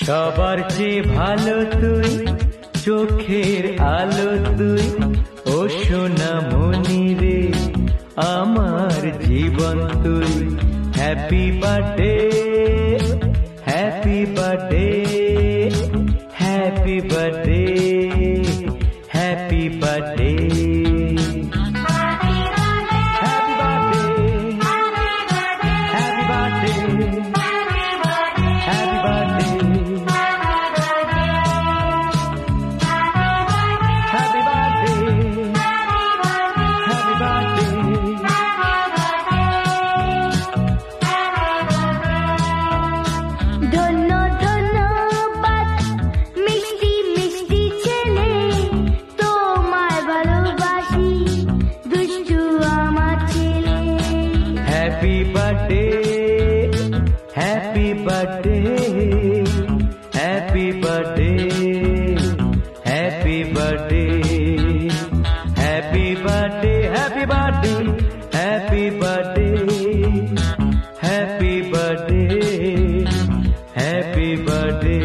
সবার চেয়ে ভালো তুই, চোখের আলো তুই, ও সোনামণি রে আমার জীবন তুই। Happy birthday, happy birthday, happy birthday, happy birthday. Happy birthday, happy birthday, happy birthday, happy birthday, happy birthday, happy birthday, happy birthday, happy birthday, happy birthday.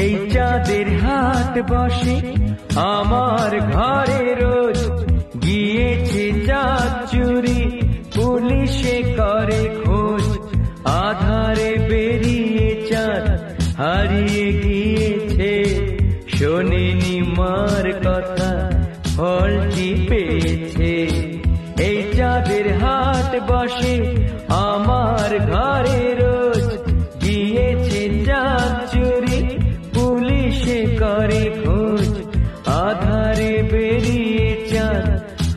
এই চাঁদের হাট বসে আমার ঘরে রোজ, গিয়েছে চাঁদ চুরি পুলিশে করে খোঁজ। আধারে বেরিয়ে চাঁদ হারিয়ে গিয়েছে, শোনেনি মার কথা ফলটি পেয়েছে। এই চাঁদের হাট বসে আমার ঘরে রোজ, গিয়েছে চাঁদ চুরি পুলিশে করে খোঁজ। আধারে বেরিয়ে চাঁদ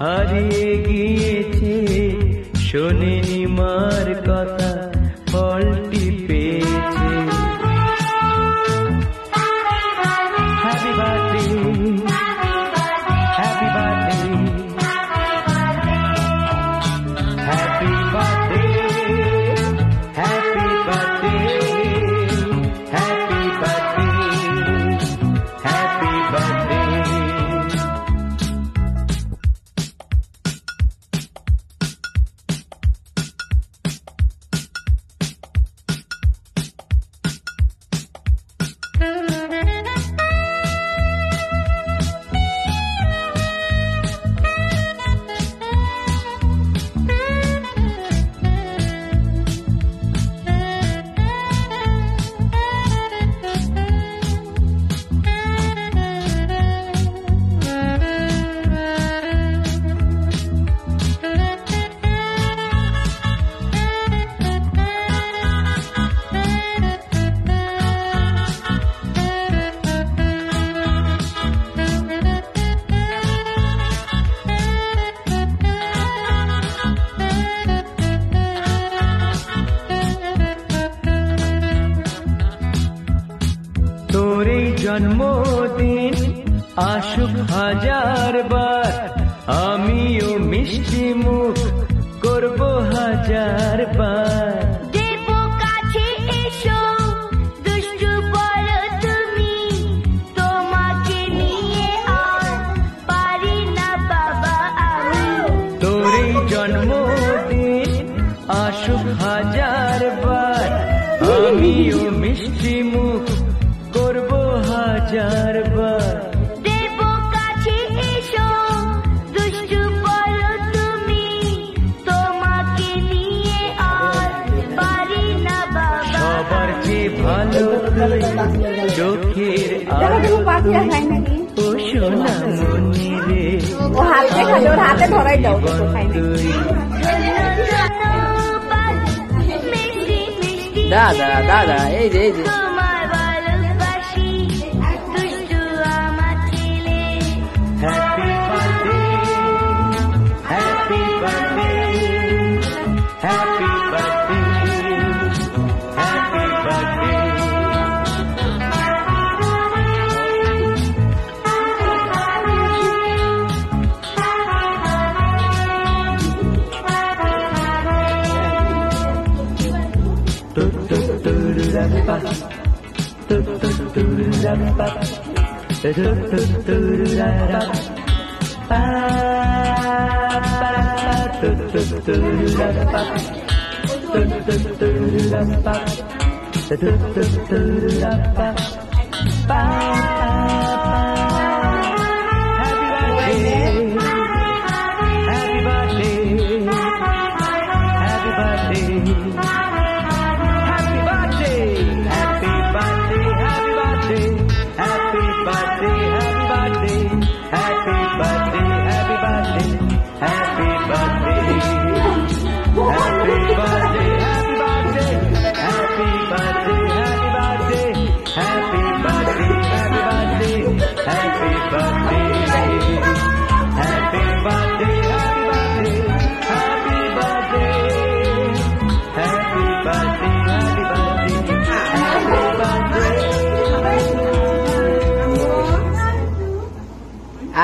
হারিয়ে গিয়েছে, শোনেনি মার কথা ফলটি পেয়েছে। Happy birthday, happy birthday, happy birthday, happy birthday, happy birthday, happy birthday. তোর এই জন্মদিন আসুক হাজার বার, আমিও মিষ্টি মুখ করব হাজার বার। দেব কাছে এসো দুষ্টু বলো তুমি, তোমাকে নিয়ে আর পারি না বাবা আমি। তোর এই জন্মদিন আসুক হাজার বার, আমিও মিষ্টি মুখ করব হাজার বার। দেব কাছে এসো দুষ্টু বলো তুমি, তোমাকে নিয়ে আর পারি না বাবা। সবার চেয়ে ভালো তুই, চোখের আলো ও সোনামণি রে তুই। দাদা দাদা এই যে তোমার ভালোবাসি দুষ্টু আমার ছেলে। Happy birthday, happy birthday, happy birthday, happy birthday.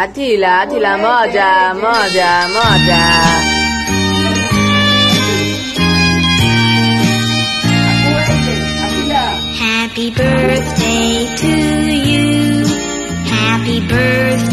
Attila, moja. Happy birthday to you. Happy birthday